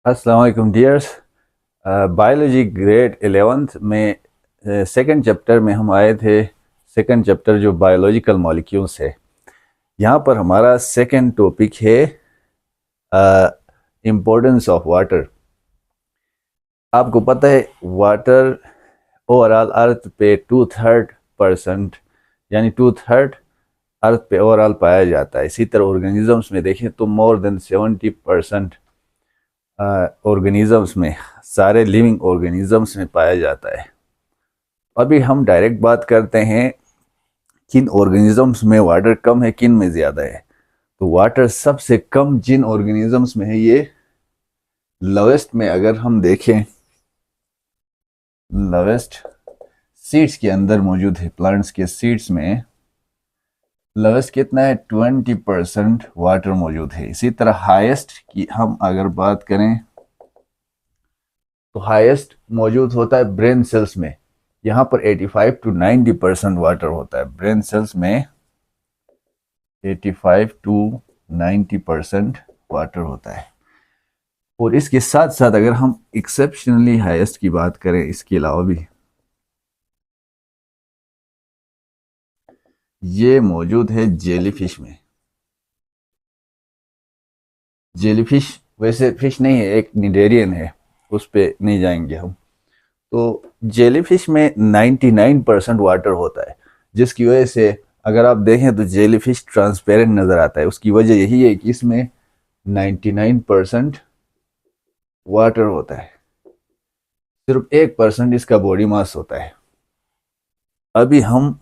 अस्सलाम वालेकुम dears. Biology grade 11th में सेकंड चैप्टर में हम आए थे। सेकंड चैप्टर जो बायोलॉजिकल मॉलिक्यूल्स है, यहाँ पर हमारा सेकंड टॉपिक है इम्पोर्टेंस ऑफ वाटर। आपको पता है वाटर ओवरऑल अर्थ पे 2/3% यानी 2/3 अर्थ पे ओवरऑल पाया जाता है। इसी तरह ऑर्गेनिजम्स में देखें तो मोर देन 70% ऑर्गेनिजम्स में, सारे लिविंग ऑर्गेनिजम्स में पाया जाता है। अभी हम डायरेक्ट बात करते हैं किन ऑर्गेनिजम्स में वाटर कम है, किन में ज़्यादा है। तो वाटर सबसे कम जिन ऑर्गेनिजम्स में है, ये लोवेस्ट में अगर हम देखें, लोवेस्ट सीड्स के अंदर मौजूद है। प्लांट्स के सीड्स में लोवेस्ट कितना है? 20% वाटर मौजूद है। इसी तरह हाईएस्ट की हम अगर बात करें तो हाईएस्ट मौजूद होता है ब्रेन सेल्स में। यहाँ पर 85 to 90% वाटर होता है। ब्रेन सेल्स में 85 to 90% वाटर होता है। और इसके साथ साथ अगर हम एक्सेप्शनली हाईएस्ट की बात करें, इसके अलावा भी ये मौजूद है जेलीफिश में। जेलीफिश वैसे फिश नहीं है, एक निडेरियन है, उस पे नहीं जाएंगे हम। तो जेलीफिश में 99% वाटर होता है, जिसकी वजह से अगर आप देखें तो जेलीफिश ट्रांसपेरेंट नज़र आता है। उसकी वजह यही है कि इसमें 99% वाटर होता है, सिर्फ 1% इसका बॉडी मास होता है। अभी हम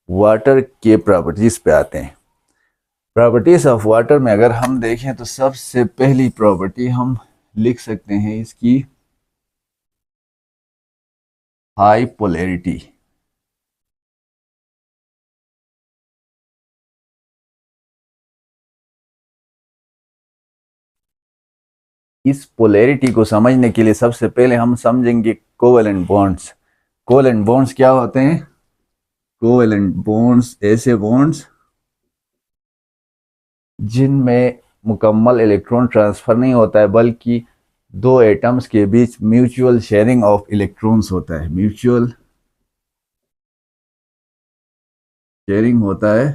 वाटर के प्रॉपर्टीज पे आते हैं। प्रॉपर्टीज ऑफ वाटर में अगर हम देखें तो सबसे पहली प्रॉपर्टी हम लिख सकते हैं इसकी हाई पोलैरिटी। इस पोलैरिटी को समझने के लिए सबसे पहले हम समझेंगे कोवेलेंट बॉन्ड्स। कोवेलेंट बॉन्ड्स क्या होते हैं? कोवेलेंट बॉन्ड्स ऐसे बॉन्ड्स जिनमें मुकम्मल इलेक्ट्रॉन ट्रांसफर नहीं होता है, बल्कि दो एटम्स के बीच म्यूचुअल शेयरिंग ऑफ इलेक्ट्रॉन्स होता है। म्यूचुअल शेयरिंग होता है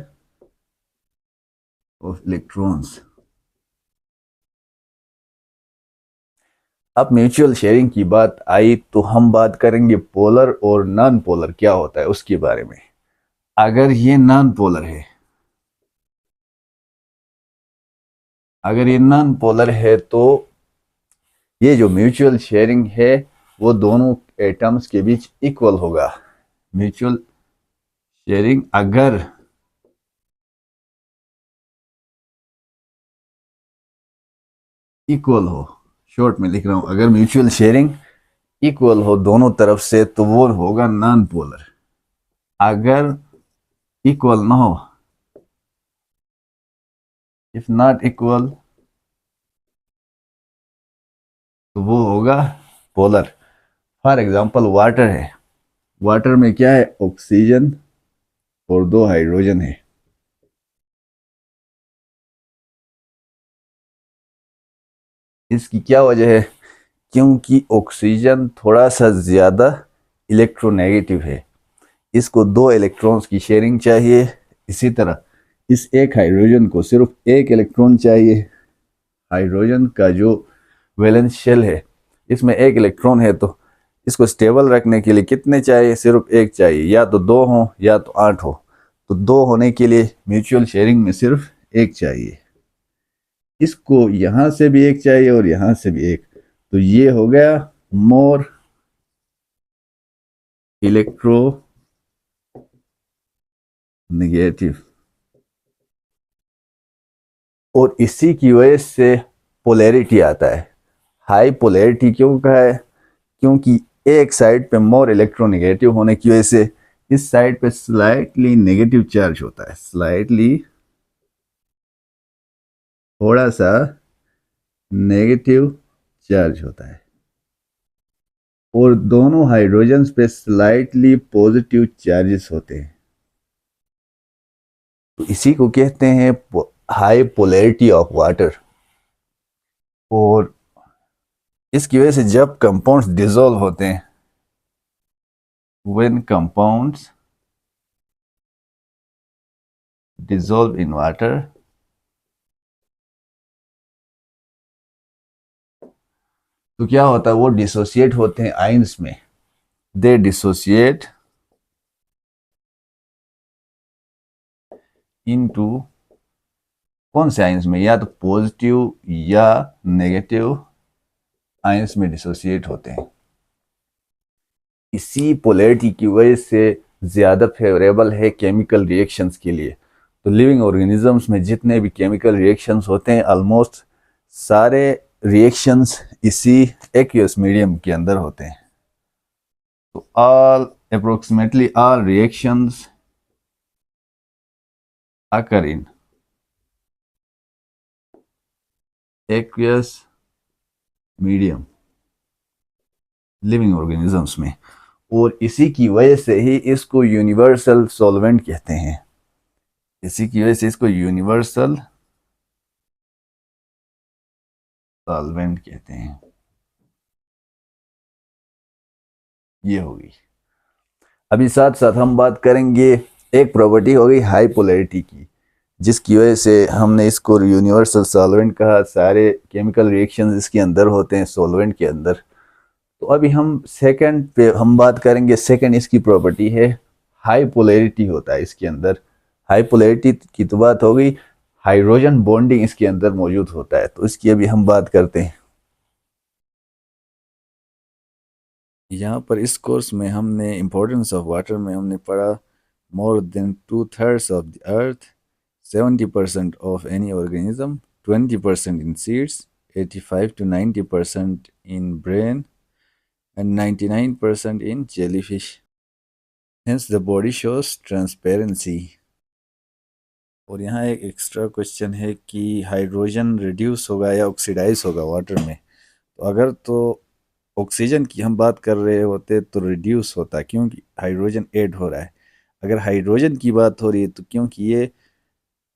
ऑफ इलेक्ट्रॉन्स। अब म्यूचुअल शेयरिंग की बात आई तो हम बात करेंगे पोलर और नॉन पोलर क्या होता है उसके बारे में। अगर ये नॉन पोलर है, अगर ये नॉन पोलर है तो ये जो म्यूचुअल शेयरिंग है वो दोनों एटम्स के बीच इक्वल होगा। म्यूचुअल शेयरिंग अगर इक्वल हो, शॉर्ट में लिख रहा हूं, अगर म्यूचुअल शेयरिंग इक्वल हो दोनों तरफ से तो वो होगा नॉन पोलर। अगर इक्वल ना हो, इफ नॉट इक्वल, तो वो होगा पोलर। फॉर एग्जांपल वाटर है, वाटर में क्या है? ऑक्सीजन और दो हाइड्रोजन है। इसकी क्या वजह है? क्योंकि ऑक्सीजन थोड़ा सा ज़्यादा इलेक्ट्रोनेगेटिव है, इसको दो इलेक्ट्रॉन्स की शेयरिंग चाहिए। इसी तरह इस एक हाइड्रोजन को सिर्फ एक इलेक्ट्रॉन चाहिए। हाइड्रोजन का जो वैलेंस शेल है इसमें एक इलेक्ट्रॉन है, तो इसको स्टेबल रखने के लिए कितने चाहिए? सिर्फ एक चाहिए। या तो दो हो या तो 8 हो। तो दो होने के लिए म्यूचुअल शेयरिंग में सिर्फ एक चाहिए। इसको यहां से भी एक चाहिए और यहां से भी एक, तो ये हो गया मोर इलेक्ट्रो नेगेटिव। और इसी की वजह से पोलैरिटी आता है। हाई पोलैरिटी क्यों कहा है? क्योंकि एक साइड पे मोर इलेक्ट्रोनेगेटिव होने की वजह से इस साइड पे स्लाइटली नेगेटिव चार्ज होता है। स्लाइटली, थोड़ा सा नेगेटिव चार्ज होता है। और दोनों हाइड्रोजन्स पे स्लाइटली पॉजिटिव चार्जेस होते हैं। तो इसी को कहते हैं हाई पोलैरिटी ऑफ वाटर। और इसकी वजह से जब कंपाउंड्स डिसॉल्व होते हैं, when compounds dissolve in water, तो क्या होता है, वो डिसोसिएट होते हैं आयंस में। दे डिसोसिएट इनटू कौन से आयंस में, या तो पॉजिटिव या नेगेटिव आयंस में डिसोसिएट होते हैं। इसी पोलैरिटी की वजह से ज़्यादा फेवरेबल है केमिकल रिएक्शंस के लिए। तो लिविंग ऑर्गेनिजम्स में जितने भी केमिकल रिएक्शंस होते हैं, ऑलमोस्ट सारे रिएक्शंस इसी एक्वियस मीडियम के अंदर होते हैं। तो approximately all reactions occur in aqueous medium living organisms में, और इसी की वजह से ही इसको यूनिवर्सल सॉल्वेंट कहते हैं। इसी की वजह से इसको यूनिवर्सल सॉल्वेंट कहते हैं। ये होगी। अभी साथ साथ हम बात करेंगे, एक प्रॉपर्टी हो गई हाई पोलैरिटी की, जिसकी वजह से हमने इसको यूनिवर्सल सॉल्वेंट कहा। सारे केमिकल रिएक्शंस इसके अंदर होते हैं, सॉल्वेंट के अंदर। तो अभी हम सेकंड पे हम बात करेंगे। सेकंड इसकी प्रॉपर्टी है हाई पोलैरिटी होता है इसके अंदर। हाई पोलैरिटी की तो बात हो गई, हाइड्रोजन बॉन्डिंग इसके अंदर मौजूद होता है, तो इसकी अभी हम बात करते हैं। यहाँ पर इस कोर्स में हमने इम्पोर्टेंस ऑफ वाटर में हमने पढ़ा more than 2/3 of the earth, 70% of any organism, 20% in seeds, 85 to 90% in brain and 99% in jellyfish. Hence the body shows transparency. और यहाँ एक एक्स्ट्रा क्वेश्चन है कि हाइड्रोजन रिड्यूस होगा या ऑक्सीडाइज होगा वाटर में। तो अगर तो ऑक्सीजन की हम बात कर रहे होते तो रिड्यूस होता, क्योंकि हाइड्रोजन ऐड हो रहा है। अगर हाइड्रोजन की बात हो रही है तो क्योंकि ये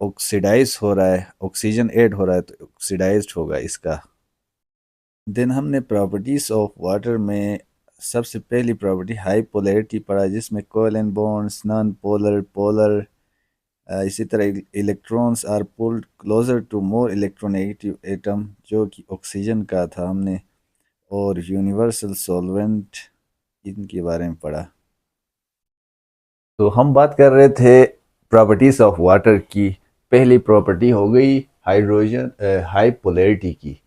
ऑक्सीडाइज हो रहा है, ऑक्सीजन ऐड हो रहा है, तो ऑक्सीडाइज्ड होगा इसका। देन हमने प्रॉपर्टीज़ ऑफ वाटर में सबसे पहली प्रॉपर्टी हाई पोलैरिटी पढ़ा, जिसमें covalent bonds, non polar, polar, इसी तरह electrons are pulled closer to more electronegative atom, जो कि ऑक्सीजन का था हमने, और यूनिवर्सल सॉल्वेंट इनके बारे में पढ़ा। तो हम बात कर रहे थे प्रॉपर्टीज़ ऑफ वाटर की। पहली प्रॉपर्टी हो गई हाइड्रोजन हाई पोलैरिटी की।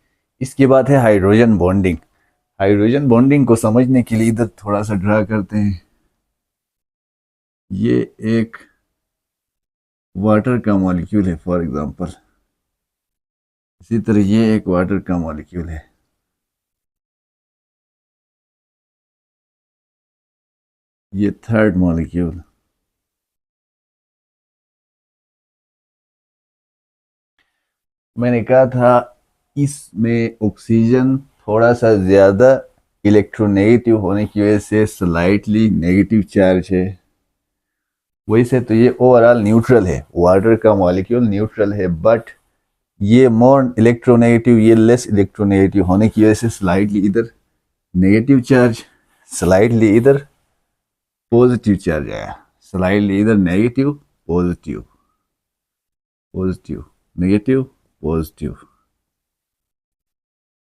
इसके बाद है हाइड्रोजन बॉन्डिंग। हाइड्रोजन बॉन्डिंग को समझने के लिए इधर थोड़ा सा ड्रा करते हैं। ये एक वाटर का मॉलिक्यूल है फॉर एग्जांपल, इसी तरह ये एक वाटर का मॉलिक्यूल है। ये थर्ड मॉलिक्यूल। मैंने कहा था इसमें ऑक्सीजन थोड़ा सा ज़्यादा इलेक्ट्रोनेगेटिव होने की वजह से स्लाइटली नेगेटिव चार्ज है। वैसे तो ये ओवरऑल न्यूट्रल है, वाटर का मॉलिक्यूल न्यूट्रल है, बट ये मोर इलेक्ट्रोनेगेटिव, ये लेस इलेक्ट्रोनेगेटिव होने की वजह से स्लाइटली इधर नेगेटिव चार्ज, स्लाइटली इधर पॉजिटिव चार्ज आया, स्लाइटली इधर negative positive, positive negative positive.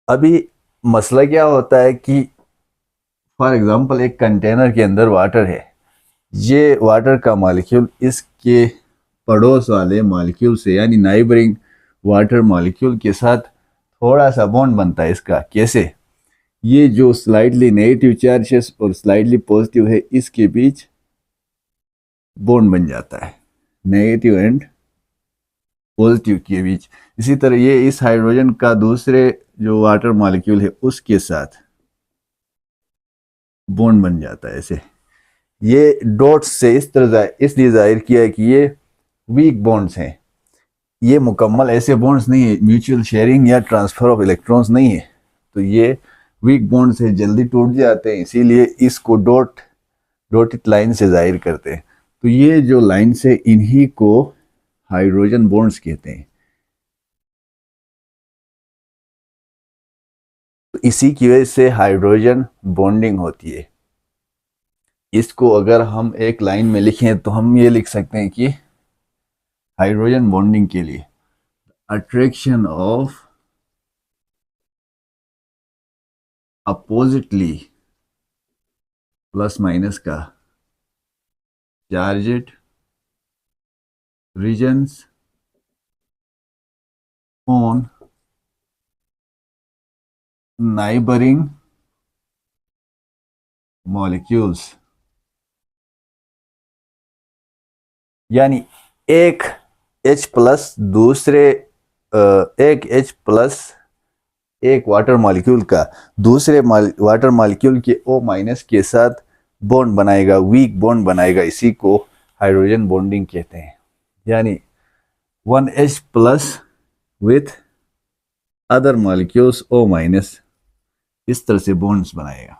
अभी मसला क्या होता है कि फॉर एग्जांपल एक कंटेनर के अंदर वाटर है, ये वाटर का मॉलिक्यूल इसके पड़ोस वाले मॉलिक्यूल से यानी नाइबरिंग वाटर मॉलिक्यूल के साथ थोड़ा सा बॉन्ड बनता है इसका। कैसे? ये जो स्लाइडली नेगेटिव चार्ज है और स्लाइडली पॉजिटिव है, इसके बीच बॉन्ड बन जाता है, नेगेटिव एंड पॉजिटिव के बीच। इसी तरह ये इस हाइड्रोजन का दूसरे जो वाटर मॉलिक्यूल है उसके साथ बॉन्ड बन जाता है ऐसे। ये डॉट्स से इस तरह इसलिए जाहिर किया है कि ये वीक बॉन्ड्स हैं, ये मुकम्मल ऐसे बॉन्ड्स नहीं है, म्यूचुअल शेयरिंग या ट्रांसफर ऑफ इलेक्ट्रॉन्स नहीं है। तो ये वीक बॉन्ड्स है, जल्दी टूट जाते हैं, इसीलिए इसको डॉटेड लाइन से जाहिर करते हैं। तो ये जो लाइन से इन्हीं को हाइड्रोजन बॉन्ड्स कहते हैं। तो इसी की वजह से हाइड्रोजन बॉन्डिंग होती है। इसको अगर हम एक लाइन में लिखें तो हम ये लिख सकते हैं कि हाइड्रोजन बॉन्डिंग के लिए attraction of oppositely plus minus का charged regions on neighbouring molecules, यानी एक H प्लस दूसरे एक H प्लस एक वाटर मॉलिक्यूल का दूसरे वाटर मॉलिक्यूल के O माइनस के साथ बॉन्ड बनाएगा, वीक बॉन्ड बनाएगा। इसी को हाइड्रोजन बॉन्डिंग कहते हैं। यानी 1H plus with other molecules O minus, इस तरह से बॉन्ड्स बनाएगा।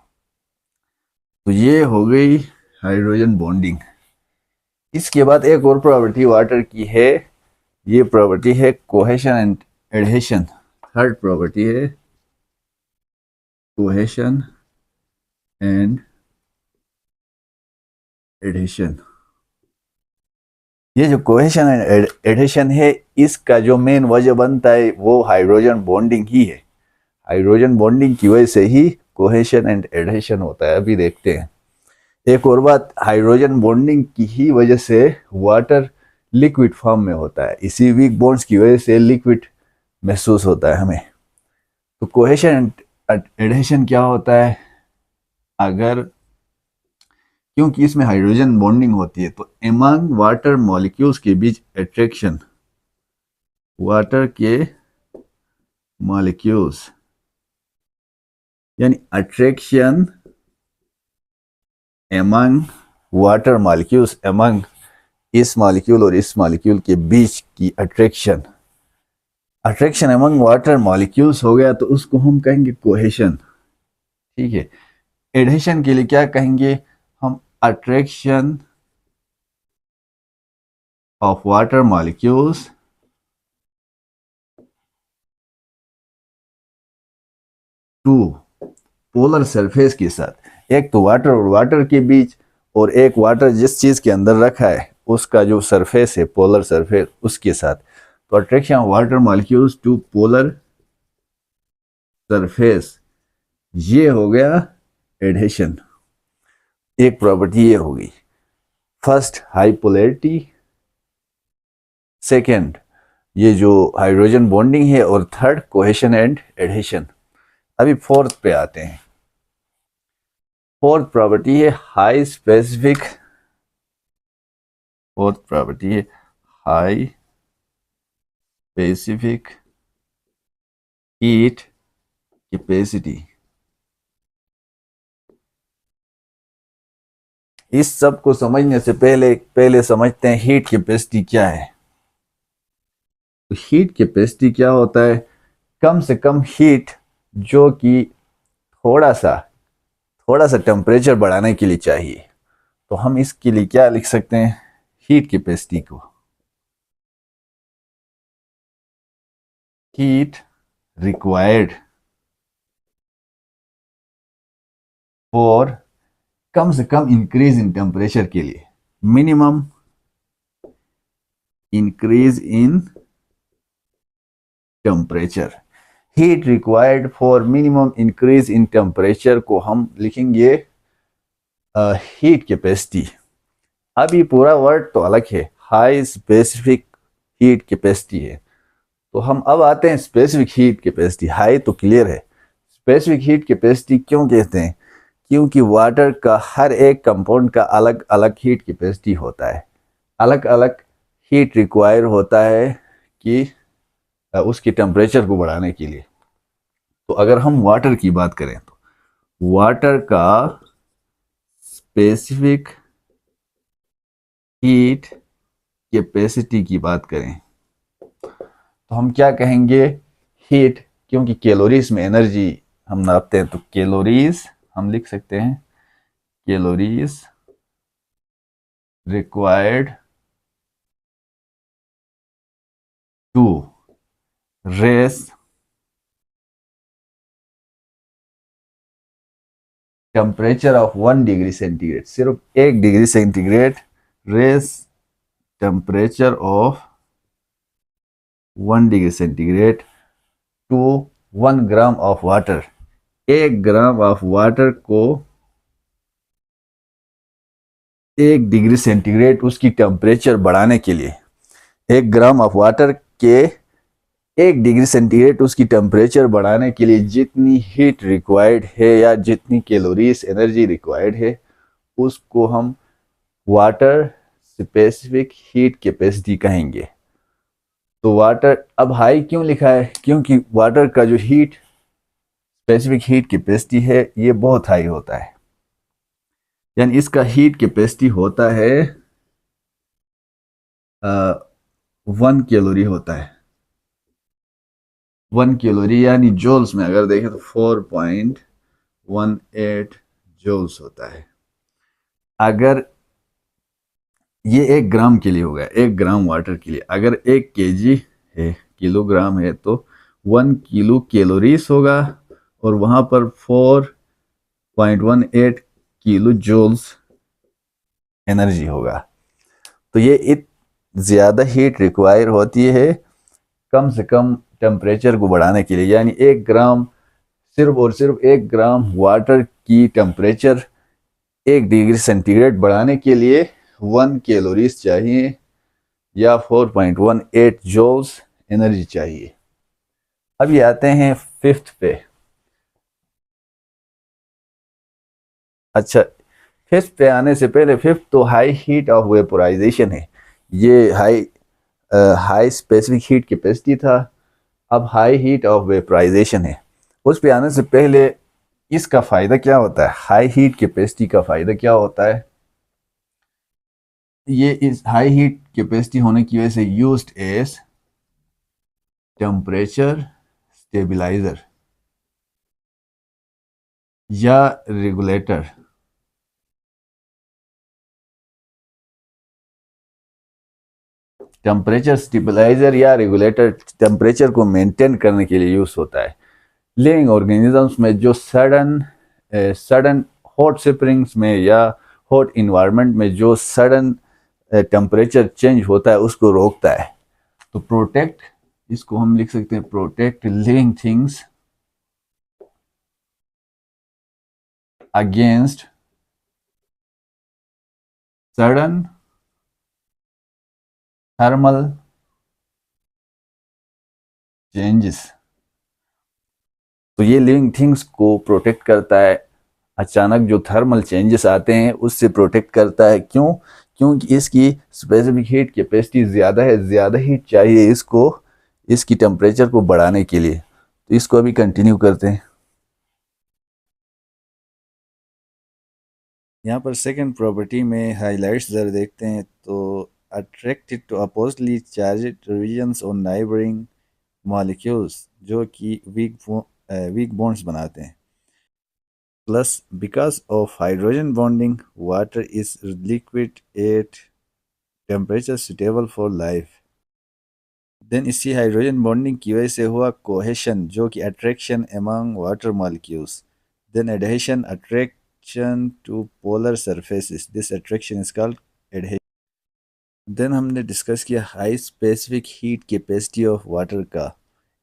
तो ये हो गई हाइड्रोजन बॉन्डिंग। इसके बाद एक और प्रॉपर्टी वाटर की है, ये प्रॉपर्टी है cohesion and adhesion. Third property है कोहेशन एंड एडहेशन। ये जो कोहेशन एंड एडहेशन है, इसका जो मेन वजह बनता है वो हाइड्रोजन बॉन्डिंग ही है। हाइड्रोजन बॉन्डिंग की वजह से ही कोहेशन एंड एडहेशन होता है। अभी देखते हैं। एक और बात, हाइड्रोजन बॉन्डिंग की ही वजह से वाटर लिक्विड फॉर्म में होता है। इसी वीक बॉन्ड्स की वजह से लिक्विड महसूस होता है हमें। तो कोहेशन एंड एडहेशन क्या होता है? अगर क्योंकि इसमें हाइड्रोजन बॉन्डिंग होती है तो एमंग वाटर मॉलिक्यूल्स के बीच अट्रैक्शन, वाटर के मॉलिक्यूल्स यानी attraction among water molecules, among इस मॉलिक्यूल और इस मॉलिक्यूल के बीच की attraction, attraction among water molecules हो गया तो उसको हम कहेंगे कोहेशन। ठीक है। एडहेशन के लिए क्या कहेंगे हम? Attraction of water molecules to polar surface के साथ। एक तो वाटर और वाटर के बीच, और एक वाटर जिस चीज के अंदर रखा है उसका जो सरफेस है पोलर सरफेस, उसके साथ। तो attraction of water molecules to polar surface, ये हो गया एडहेशन। एक प्रॉपर्टी ये हो गई। फर्स्ट हाई पोलैरिटी, सेकेंड ये जो हाइड्रोजन बॉन्डिंग है, और थर्ड कोहेशन एंड एडहेशन। अभी फोर्थ पे आते हैं। फोर्थ प्रॉपर्टी है हाई स्पेसिफिक, फोर्थ प्रॉपर्टी है हाई स्पेसिफिक हीट कैपेसिटी। इस सब को समझने से पहले समझते हैं हीट कैपेसिटी क्या है। तो हीट कैपेसिटी क्या होता है? कम से कम हीट जो कि थोड़ा सा टेम्परेचर बढ़ाने के लिए चाहिए। तो हम इसके लिए क्या लिख सकते हैं? हीट कैपेसिटी को हीट रिक्वायर्ड फॉर, कम से कम इंक्रीज इन टेम्परेचर के लिए, minimum increase in temperature. Heat required for minimum increase in temperature को हम लिखेंगे हीट कैपेसिटी। अब ये पूरा वर्ड तो अलग है, हाई स्पेसिफिक हीट कैपेसिटी है। तो हम अब आते हैं स्पेसिफिक हीट कैपेसिटी। हाई तो क्लियर है, स्पेसिफिक हीट कैपेसिटी क्यों कहते हैं? क्योंकि वाटर का हर एक कंपाउंड का अलग अलग हीट कैपेसिटी होता है, अलग अलग हीट रिक्वायर होता है कि उसकी टेम्परेचर को बढ़ाने के लिए। तो अगर हम वाटर की बात करें तो वाटर का स्पेसिफिक हीट कैपेसिटी की बात करें तो हम क्या कहेंगे? हीट, क्योंकि कैलोरीज में एनर्जी हम नापते हैं, तो कैलोरीज हम लिख सकते हैं, calories required to raise temperature of 1 degree centigrade, सिर्फ 1 degree centigrade, raise temperature of 1 degree centigrade to 1 gram of water, 1 gram of water को 1 डिग्री सेंटीग्रेड उसकी टेम्परेचर बढ़ाने के लिए, 1 ग्राम ऑफ वाटर के 1 डिग्री सेंटीग्रेड उसकी टेम्परेचर बढ़ाने के लिए जितनी हीट रिक्वायर्ड है या जितनी कैलोरीज एनर्जी रिक्वायर्ड है उसको हम वाटर स्पेसिफिक हीट कैपेसिटी कहेंगे। तो वाटर अब हाई क्यों लिखा है, क्योंकि वाटर का जो हीट स्पेसिफिक हीट कैपेसिटी है ये बहुत हाई होता है, यानी इसका हीट कैपेसिटी होता है 1 कैलोरी होता है, 1 कैलोरी यानी जूल्स में अगर देखें तो 4.18 जूल्स होता है। अगर ये 1 ग्राम के लिए होगा, 1 ग्राम वाटर के लिए, अगर 1 केजी है, किलोग्राम है, तो 1 किलो कैलोरीज होगा और वहां पर 4.18 किलो जूल्स एनर्जी होगा। तो ये ज़्यादा हीट रिक्वायर होती है कम से कम टेम्परेचर को बढ़ाने के लिए, यानी 1 ग्राम, सिर्फ और सिर्फ 1 ग्राम वाटर की टेम्परेचर 1 डिग्री सेंटीग्रेड बढ़ाने के लिए 1 कैलोरीज चाहिए या 4.18 जूल्स एनर्जी चाहिए। अब ये आते हैं 5th पे। अच्छा, 5th पे आने से पहले 5th तो हाई हीट ऑफ वेपोराइजेशन है, ये हाई स्पेसिफिक हीट कैपेसिटी था, अब हाई हीट ऑफ वेपोराइजेशन है। उस पे आने से पहले इसका फ़ायदा क्या होता है, हाई हीट कैपेसिटी का फ़ायदा क्या होता है, ये इस हाई हीट कैपेसिटी होने की वजह से यूज्ड एज टेम्परेचर स्टेबलाइजर या रेगुलेटर। टेम्परेचर स्टेबलाइजर या रेगुलेटर टेम्परेचर को मेंटेन करने के लिए यूज होता है। लिविंग ऑर्गेनिजम्स में जो सडन हॉट स्प्रिंग्स में या हॉट इन्वायरमेंट में जो सडन टेम्परेचर चेंज होता है उसको रोकता है। तो प्रोटेक्ट, इसको हम लिख सकते हैं protect living things against sudden thermal changes. तो ये लिविंग थिंग्स को प्रोटेक्ट करता है, अचानक जो थर्मल चेंजेस आते हैं उससे प्रोटेक्ट करता है। क्यों? क्योंकि इसकी स्पेसिफिक हीट कैपेसिटी ज़्यादा है, ज़्यादा हीट चाहिए इसको इसकी टेम्परेचर को बढ़ाने के लिए। तो इसको अभी कंटिन्यू करते हैं। यहाँ पर सेकंड प्रॉपर्टी में हाइलाइट्स ज़रा देखते हैं। तो attracted to oppositely charged regions और नाइबरिंग मॉलिक्यूल्स जो कि वीक बॉन्ड्स बनाते हैं। Plus, because of hydrogen bonding, water is liquid at temperature suitable for life. Then इसी हाइड्रोजन बॉन्डिंग की वजह से हुआ कोहेशन जो कि attraction among water molecules. Then adhesion, attraction to polar surfaces. This attraction is called adhesion. Then हमने discuss किया high specific heat capacity of water का,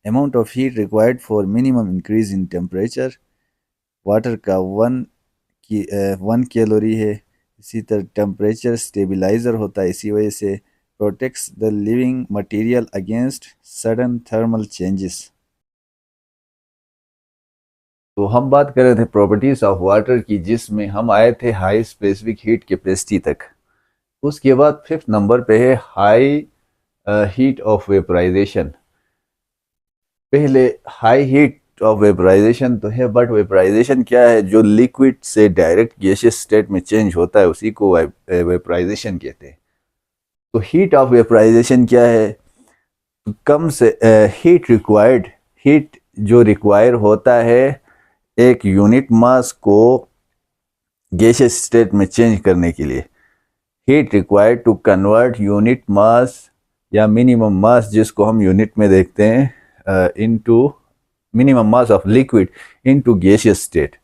amount of heat required for minimum increase in temperature. Water का 1 calorie है। इसी तरह temperature stabiliser होता है, इसी वजह से protects the living material against sudden thermal changes. तो हम बात कर रहे थे प्रॉपर्टीज ऑफ वाटर की, जिसमें हम आए थे हाई स्पेसिफिक हीट कैपेसिटी तक। उसके बाद 5th नंबर पे है हाई हीट ऑफ वेपोराइजेशन। पहले हाई हीट ऑफ वेपोराइजेशन तो है, बट वेपोराइजेशन क्या है, जो लिक्विड से डायरेक्ट गैसियस स्टेट में चेंज होता है उसी को वेपोराइजेशन कहते हैं। तो हीट ऑफ वेपोराइजेशन क्या है, कम से हीट रिक्वायर्ड, हीट जो रिक्वायर होता है एक यूनिट मास को गैसियस स्टेट में चेंज करने के लिए, heat required to convert unit mass या मिनिमम मास जिसको हम यूनिट में देखते हैं into minimum mass of liquid into gaseous state.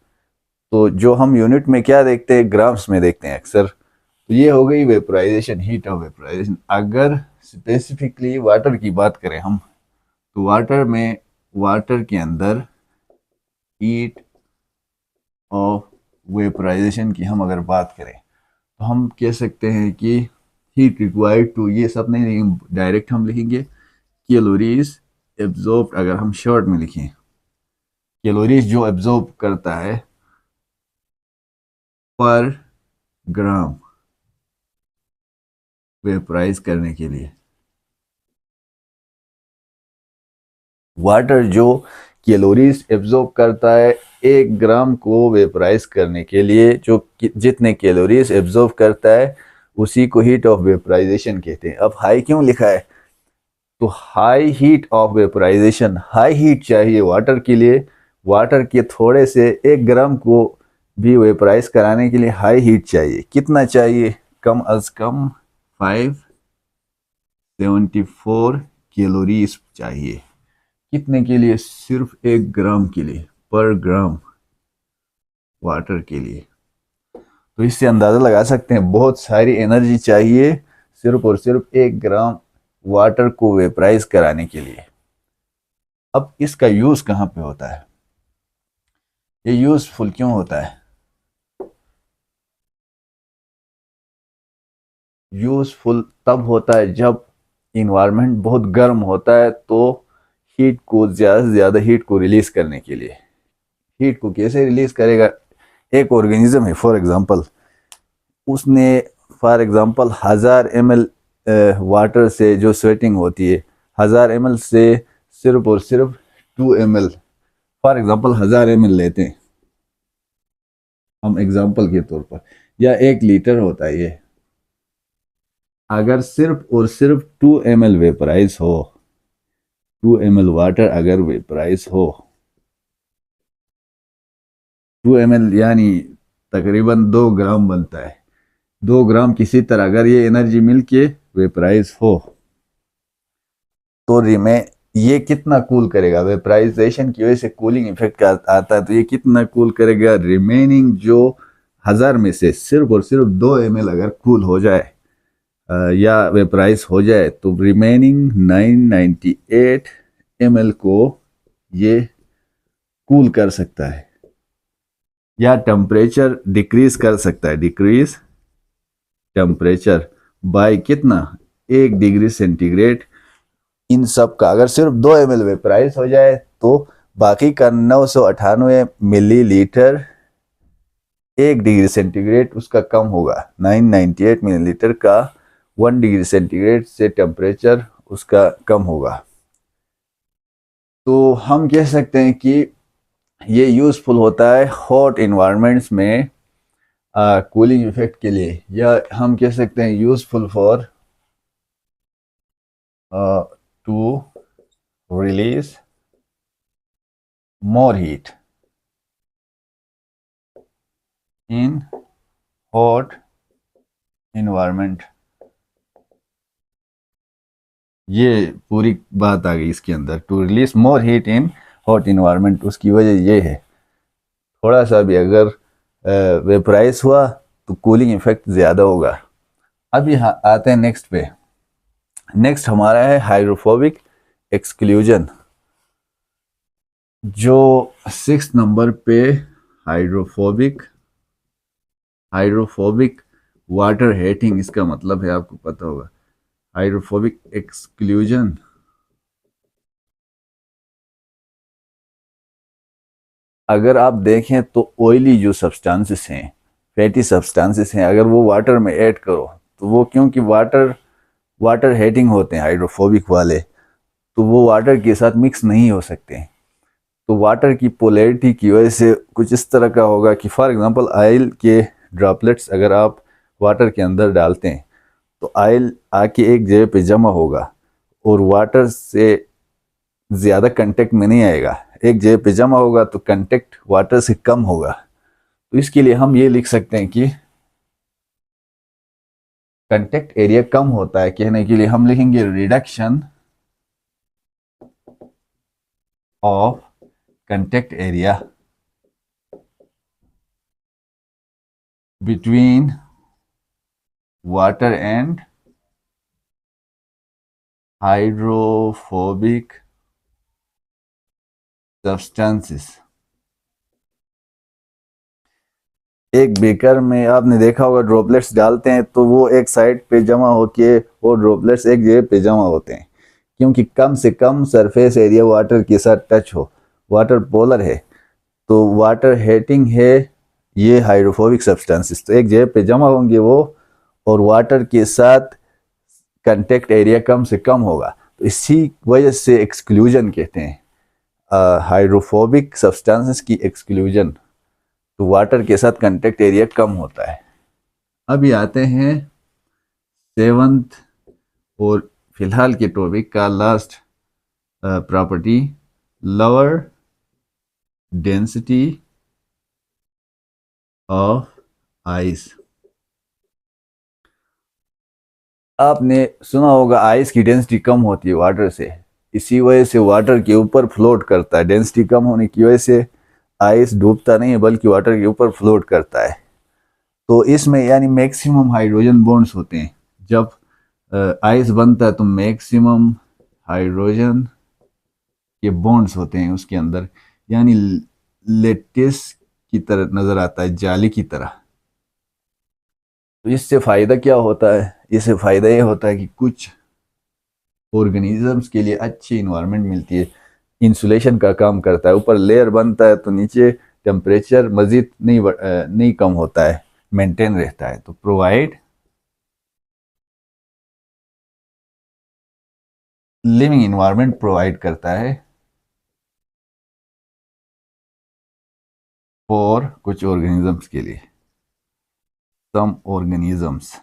तो जो हम यूनिट में क्या देखते हैं, ग्राम्स में देखते हैं अक्सर। तो ये हो गई वेपराइजेशन, हीट ऑफ वेपराइजेशन। अगर स्पेसिफिकली वाटर की बात करें हम, तो वाटर के अंदर हीट ऑफ वेपराइजेशन की हम अगर बात करें, तो हम कह सकते हैं कि हीट रिक्वायर्ड टू, ये सब नहीं लिखेंगे, डायरेक्ट हम लिखेंगे कैलोरीज एब्जॉर्ब्ड। अगर हम शॉर्ट में लिखें, कैलोरीज जो एब्जॉर्ब करता है पर ग्राम वेपराइज करने के लिए। वाटर जो कैलोरीज एब्जॉर्ब करता है 1 ग्राम को वेपराइज करने के लिए, जो जितने कैलोरीज एब्जॉर्ब करता है उसी को हीट ऑफ वेपराइजेशन कहते हैं। अब हाई क्यों लिखा है, तो high heat of vaporisation, high heat चाहिए वाटर के लिए। वाटर के थोड़े से 1 ग्राम को भी वेपराइज कराने के लिए हाई हीट चाहिए। कितना चाहिए, कम अज कम 574 कैलोरीज चाहिए। कितने के लिए, सिर्फ 1 ग्राम के लिए, पर ग्राम वाटर के लिए। तो इससे अंदाजा लगा सकते हैं बहुत सारी एनर्जी चाहिए सिर्फ और सिर्फ 1 ग्राम वाटर को वेपराइज कराने के लिए। अब इसका यूज कहाँ पे होता है, ये यूजफुल क्यों होता है? यूजफुल तब होता है जब इन्वायरमेंट बहुत गर्म होता है, तो हीट को ज़्यादा से ज़्यादा हीट को रिलीज करने के लिए। हीट को कैसे रिलीज करेगा, एक ऑर्गेनिज्म है फॉर एग्जांपल, उसने फॉर एग्जांपल 1000 ml वाटर से जो स्वेटिंग होती है, 1000 ml से सिर्फ और सिर्फ 2 ml, फॉर एग्जांपल 1000 ml लेते हैं हम एग्जांपल के तौर पर, या 1 लीटर होता है ये। अगर सिर्फ और सिर्फ 2 ml वेपराइज हो, 2 ml वाटर अगर वेपराइज हो, 2 ml यानी तकरीबन 2 ग्राम बनता है। 2 ग्राम किसी तरह अगर ये एनर्जी मिलके वेपराइज हो, तो ये कितना कूल करेगा, वेपराइजेशन की वजह से कूलिंग इफेक्ट आता है, तो ये कितना कूल करेगा, रिमेनिंग जो 1000 में से सिर्फ और सिर्फ 2 ml अगर कूल हो जाए या वेपराइज हो जाए, तो रिमेनिंग 998 ml को ये कूल कर सकता है, या टेम्परेचर डिक्रीज कर सकता है, डिक्रीज टेम्परेचर बाय कितना, 1 डिग्री सेंटीग्रेड। इन सब का अगर सिर्फ 2 ml वेपराइज हो जाए, तो बाकी का 998 मिलीलीटर 1 डिग्री सेंटीग्रेड उसका कम होगा। 998 मिलीलीटर का 1 डिग्री सेंटीग्रेड से टेम्परेचर उसका कम होगा। तो हम कह सकते हैं कि ये यूजफुल होता है हॉट इन्वायरमेंट्स में कूलिंग इफेक्ट के लिए, या हम कह सकते हैं useful for to release more heat in hot environment. ये पूरी बात आ गई इसके अंदर, to release more heat in hot environment. उसकी वजह ये है, थोड़ा सा भी अगर वेपराइज हुआ तो कूलिंग इफेक्ट ज़्यादा होगा। अब यहाँ आते हैं नेक्स्ट पे। नेक्स्ट हमारा है हाइड्रोफोबिक एक्सक्लूजन। जो 6 नंबर पे हाइड्रोफोबिक हाइड्रोफोबिक वाटर हेटिंग, इसका मतलब है आपको पता होगा, हाइड्रोफोबिक एक्सक्लूजन। अगर आप देखें तो ऑयली जो सब्सटेंसेस हैं, फैटी सब्सटेंसेस हैं, अगर वो वाटर में ऐड करो, तो वो क्योंकि वाटर हेटिंग होते हैं हाइड्रोफोबिक वाले, तो वो वाटर के साथ मिक्स नहीं हो सकते। तो वाटर की पोलैरिटी की वजह से कुछ इस तरह का होगा कि फॉर एग्जांपल ऑयल के ड्रॉपलेट्स अगर आप वाटर के अंदर डालते हैं, तो ऑयल आके एक जगह पे जमा होगा और वाटर से ज़्यादा कांटेक्ट में नहीं आएगा, एक जगह पे जमा होगा तो कांटेक्ट वाटर से कम होगा। तो इसके लिए हम ये लिख सकते हैं कि कांटेक्ट एरिया कम होता है, कहने के लिए हम लिखेंगे reduction of contact area. between water and hydrophobic substances। एक बेकर में आपने देखा होगा ड्रॉपलेट्स डालते हैं तो वो एक साइड पे जमा होके वो ड्रॉपलेट्स एक जगह पे जमा होते हैं, क्योंकि कम से कम सरफेस एरिया वाटर के साथ टच हो। वाटर पोलर है तो वाटर हीटिंग है, ये हाइड्रोफोबिक सब्सटेंसेस तो एक जगह पे जमा होंगे वो, और वाटर के साथ कंटेक्ट एरिया कम से कम होगा, तो इसी वजह से एक्सक्लूजन कहते हैं हाइड्रोफोबिक सब्सटेंसेस की एक्सक्लूजन, तो वाटर के साथ कंटेक्ट एरिया कम होता है। अभी आते हैं सेवंथ और फिलहाल के टॉपिक का last property, lower density of ice. आपने सुना होगा आइस की डेंसिटी कम होती है वाटर से, इसी वजह से वाटर के ऊपर फ्लोट करता है। डेंसिटी कम होने की वजह से आइस डूबता नहीं है बल्कि वाटर के ऊपर फ्लोट करता है। तो इसमें यानी मैक्सिमम हाइड्रोजन बॉन्ड्स होते हैं। जब आइस बनता है तो मैक्सिमम हाइड्रोजन के बॉन्ड्स होते हैं उसके अंदर, यानी लेटिस की तरह नजर आता है, जाली की तरह। तो इससे फायदा क्या होता है? इससे फायदा ये होता है कि कुछ ऑर्गेनिजम्स के लिए अच्छी इन्वायरमेंट मिलती है, इंसुलेशन का काम करता है। ऊपर लेयर बनता है तो नीचे टेम्परेचर मजीद नहीं कम होता है, मेंटेन रहता है। तो प्रोवाइड लिविंग इन्वायरमेंट प्रोवाइड करता है फॉर कुछ ऑर्गेनिजम्स के लिए, सम ऑर्गेनिजम्स।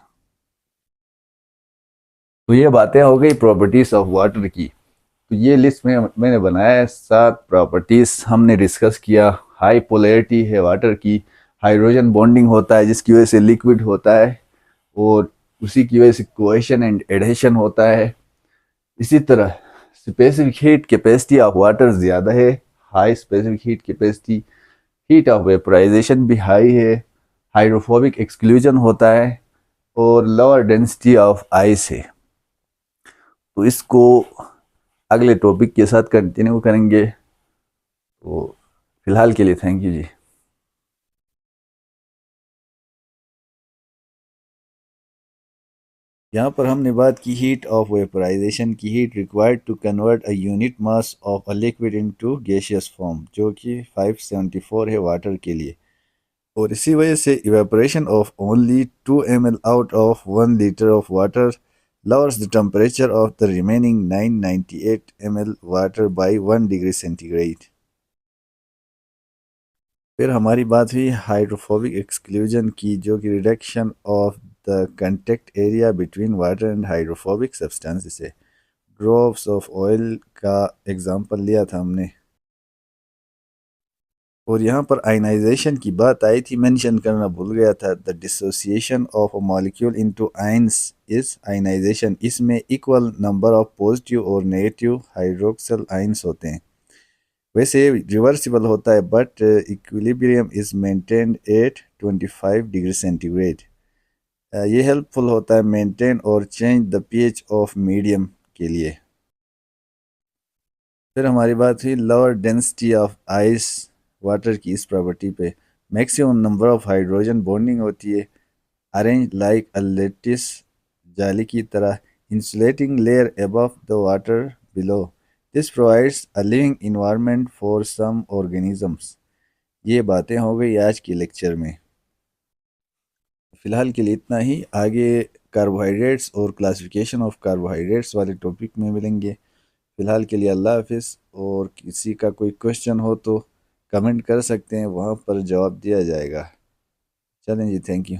तो ये बातें हो गई प्रॉपर्टीज ऑफ वाटर की। तो ये लिस्ट में मैंने बनाया है 7 प्रॉपर्टीज हमने डिस्कस किया। हाई पोलैरिटी है वाटर की, हाइड्रोजन बॉन्डिंग होता है जिसकी वजह से लिक्विड होता है, और उसी की वजह से कोहेशन एंड एडहेशन होता है। इसी तरह specific heat capacity of water ज़्यादा है, high specific heat capacity. Heat of vaporisation भी हाई है, हाइड्रोफोबिक एक्सक्लूजन होता है, और लोअर डेंसिटी ऑफ आइस है। तो इसको अगले टॉपिक के साथ कंटिन्यू करेंगे। तो फिलहाल के लिए थैंक यू जी। यहाँ पर हमने बात की हीट ऑफ वेपराइजेशन की, heat required to convert a unit mass of a liquid into gaseous form, जो कि 574 है वाटर के लिए। और इसी वजह से evaporation of only 2 ml out of 1 litre of water lowers the temperature of the remaining 998 ml water by 1 degree centigrade. फिर हमारी बात हुई हाइड्रोफोबिक एक्सक्लूजन की, जो कि reduction of the contact area between water and hydrophobic substances है। Drops of oil का example लिया था हमने। और यहाँ पर आयनाइजेशन की बात आई थी, मेंशन करना भूल गया था। The dissociation of a molecule into ions is ionisation. इसमें इक्वल नंबर ऑफ पॉजिटिव और नेगेटिव हाइड्रोक्सिल आयंस होते हैं। वैसे रिवर्सिबल होता है, but equilibrium is maintained at 25 degree centigrade. ये हेल्पफुल होता है मेंटेन और change the pH of medium के लिए। फिर हमारी बात हुई lower density of ice water की, इस प्रॉपर्टी पे maximum number of hydrogen bonding होती है, अरेंज लाइक अ लेटिस, जाली की तरह, insulating layer above the water below. This provides a living environment for some organisms. ये बातें हो गई आज के लेक्चर में। फ़िलहाल के लिए इतना ही। आगे कार्बोहाइड्रेट्स और क्लासिफिकेशन ऑफ कार्बोहाइड्रेट्स वाले टॉपिक में मिलेंगे। फ़िलहाल के लिए अल्लाह हाफिज़। और किसी का कोई क्वेश्चन हो तो कमेंट कर सकते हैं, वहाँ पर जवाब दिया जाएगा। चलें जी, थैंक यू।